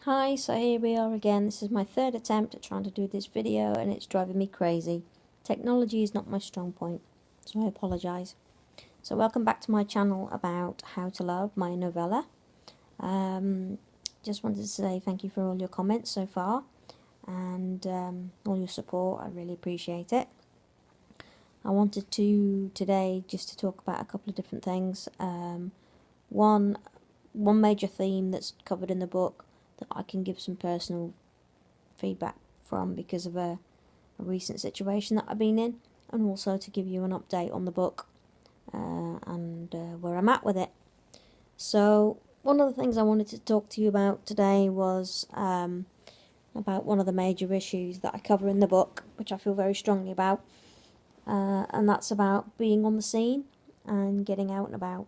Hi, so here we are again. This is my third attempt at trying to do this video and it's driving me crazy. Technology is not my strong point, so I apologise. So welcome back to my channel about How to Love, my novella. Just wanted to say thank you for all your comments so far and all your support. I really appreciate it. I wanted to today just to talk about a couple of different things. One major theme that's covered in the book that I can give some personal feedback from because of a recent situation that I've been in, and also to give you an update on the book and where I'm at with it. So one of the things I wanted to talk to you about today was about one of the major issues that I cover in the book, which I feel very strongly about, and that's about being on the scene and getting out and about.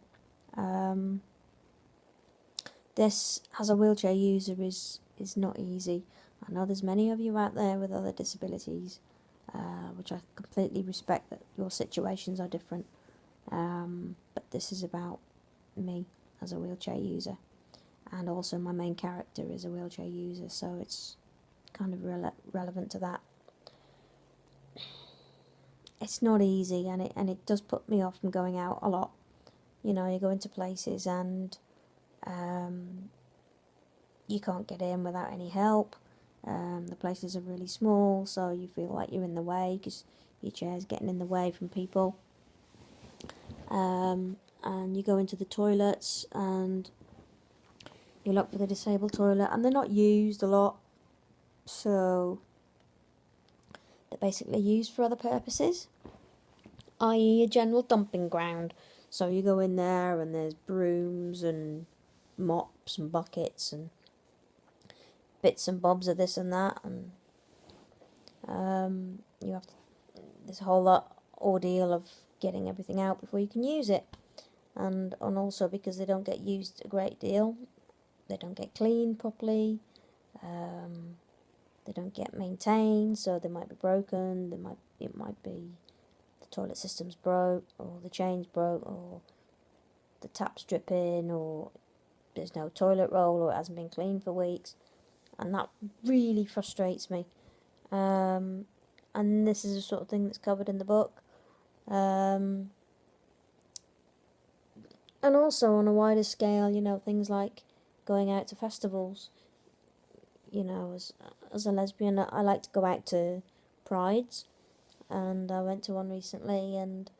This, as a wheelchair user, is not easy. I know there's many of you out there with other disabilities, which I completely respect that your situations are different. But this is about me as a wheelchair user, and also my main character is a wheelchair user, so it's kind of relevant to that. It's not easy, and it does put me off from going out a lot. You know, you go into places and you can't get in without any help. The places are really small, so you feel like you're in the way because your chair's getting in the way from people. And you go into the toilets and you look for the disabled toilet, and they're not used a lot, so they're basically used for other purposes, i.e. a general dumping ground. So you go in there and there's brooms and mops and buckets and bits and bobs of this and that, and you have to, there's a whole ordeal of getting everything out before you can use it, and also because they don't get used a great deal, they don't get cleaned properly, they don't get maintained, so they might be broken, it might be the toilet system's broke, or the chain's broke, or the tap's dripping, or there's no toilet roll, or it hasn't been cleaned for weeks, and that really frustrates me. And this is the sort of thing that's covered in the book. And also on a wider scale, you know, things like going out to festivals. You know, as a lesbian, I like to go out to prides, and I went to one recently, and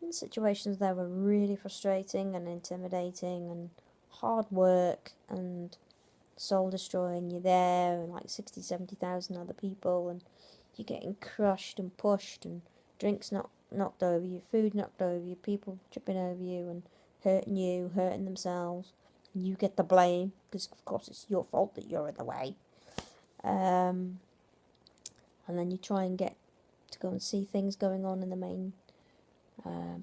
the situations there were really frustrating and intimidating and hard work and soul destroying. You're there and like 70,000 other people, and you're getting crushed and pushed, and drinks knocked over you, food knocked over you, people tripping over you and hurting themselves. And you get the blame because of course it's your fault that you're in the way. And then you try and get to go and see things going on in the main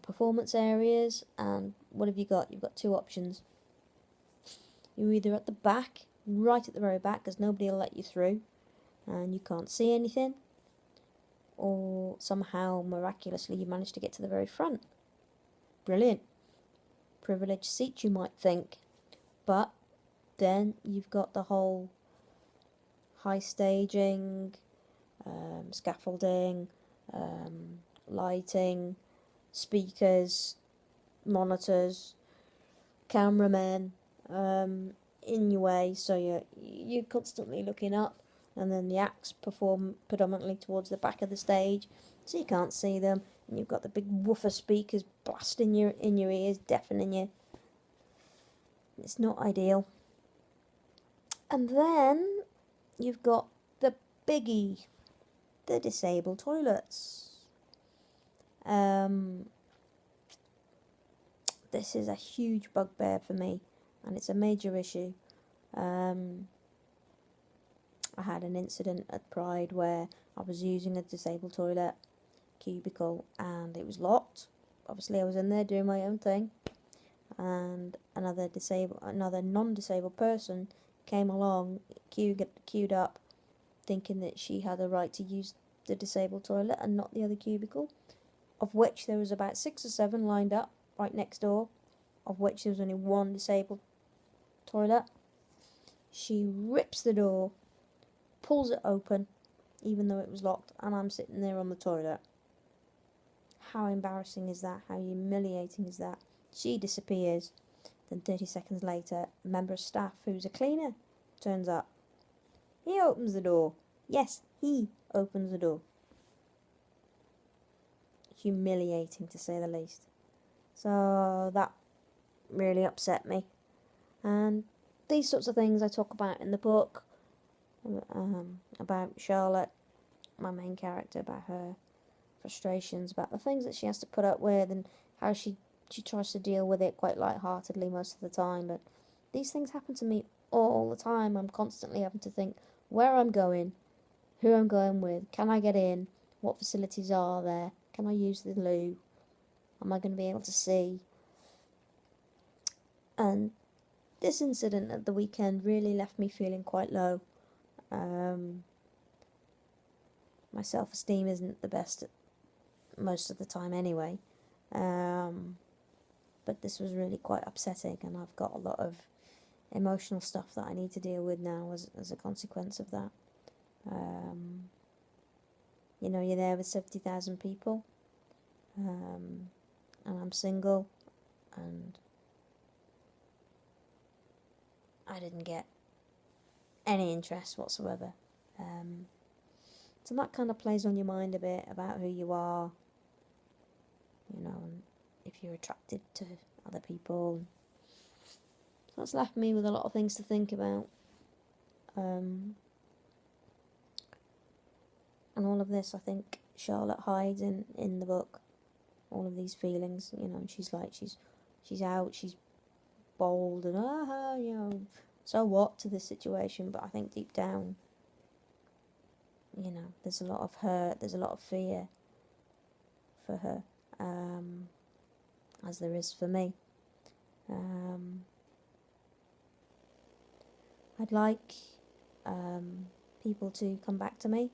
performance areas, and what have you got? You've got two options. You're either at the back, right at the very back, because nobody will let you through and you can't see anything, or somehow miraculously you manage to get to the very front. Brilliant. Privileged seat, you might think, but then you've got the whole high staging, scaffolding, lighting, speakers, monitors, cameramen in your way, so you're constantly looking up, and then the acts perform predominantly towards the back of the stage, so you can't see them, and you've got the big woofer speakers blasting in your ears, deafening you. It's not ideal. And then you've got the biggie, the disabled toilets. This is a huge bugbear for me, and it's a major issue. I had an incident at Pride where I was using a disabled toilet cubicle and it was locked. Obviously I was in there doing my own thing, and another non-disabled person came along, queued up, thinking that she had a right to use the disabled toilet and not the other cubicle, of which there was about 6 or 7 lined up right next door, of which there was only one disabled toilet. She rips the door, pulls it open, even though it was locked, and I'm sitting there on the toilet. How embarrassing is that? How humiliating is that? She disappears. Then 30 seconds later, a member of staff who's a cleaner turns up. He opens the door. Yes, he opens the door. Humiliating, to say the least. So that really upset me. And these sorts of things I talk about in the book, about Charlotte, my main character, about her frustrations, about the things that she has to put up with, and how she tries to deal with it quite lightheartedly most of the time. But these things happen to me all the time. I'm constantly having to think where I'm going, who I'm going with, can I get in, what facilities are there, can I use the loo, am I going to be able to see? And this incident at the weekend really left me feeling quite low. My self-esteem isn't the best most of the time anyway. But this was really quite upsetting, and I've got a lot of emotional stuff that I need to deal with now as a consequence of that. You know, you're there with 70,000 people, and I'm single, and I didn't get any interest whatsoever. So that kind of plays on your mind a bit about who you are, you know, and if you're attracted to other people. So that's left me with a lot of things to think about. And all of this, I think Charlotte hides in the book. All of these feelings, you know, and she's like, she's out, she's bold, and you know, so what to this situation? But I think deep down, you know, there's a lot of hurt, there's a lot of fear for her, as there is for me. I'd like people to come back to me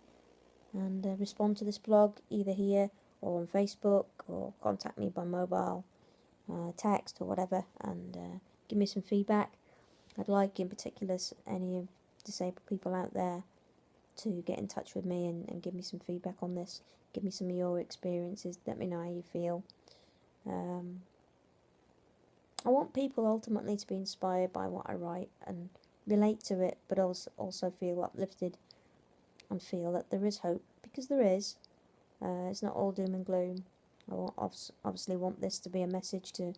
and respond to this blog, either here or on Facebook, or contact me by mobile, text or whatever, and give me some feedback. I'd like in particular any of disabled people out there to get in touch with me and give me some feedback on this. Give me some of your experiences, let me know how you feel. I want people ultimately to be inspired by what I write and relate to it, but also feel uplifted and feel that there is hope, because there is. It's not all doom and gloom. I obviously want this to be a message to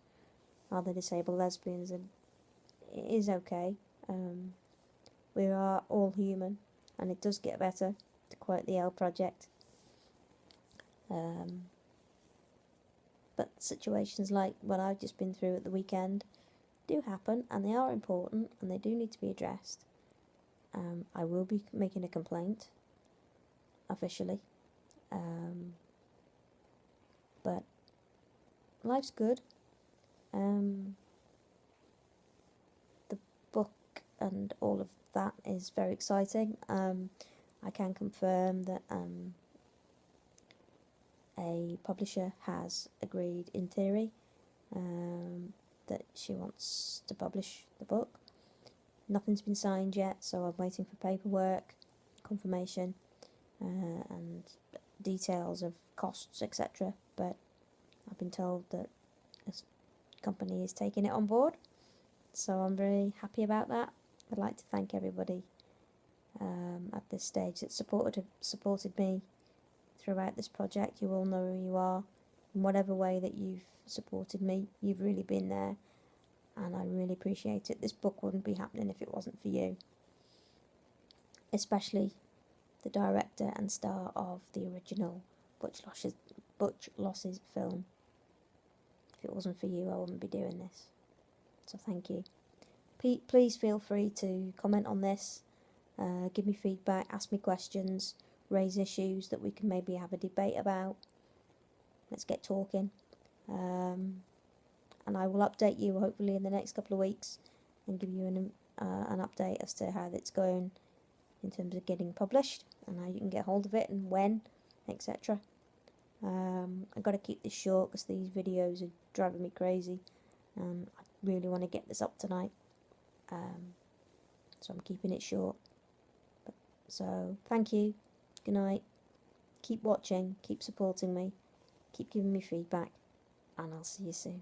other disabled lesbians, and it is okay. We are all human, and it does get better, to quote the L Project. But situations like what I've just been through at the weekend do happen, and they are important, and they do need to be addressed. I will be making a complaint officially, but life's good. The book and all of that is very exciting. I can confirm that a publisher has agreed in theory that she wants to publish the book. Nothing's been signed yet, so I'm waiting for paperwork, confirmation, and details of costs, etc. But I've been told that a company is taking it on board, so I'm very happy about that. I'd like to thank everybody at this stage that supported me throughout this project. You all know who you are. In whatever way that you've supported me, you've really been there, and I really appreciate it. This book wouldn't be happening if it wasn't for you, especially the director and star of the original Butch Losses film. If it wasn't for you, I wouldn't be doing this. So thank you. Please feel free to comment on this, give me feedback, ask me questions, raise issues that we can maybe have a debate about. Let's get talking. And I will update you hopefully in the next couple of weeks and give you an update as to how it's going in terms of getting published and how you can get hold of it and when, etc. I've got to keep this short because these videos are driving me crazy, and I really want to get this up tonight. so I'm keeping it short. So thank you, good night, keep watching, keep supporting me, keep giving me feedback, and I'll see you soon.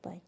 Bye.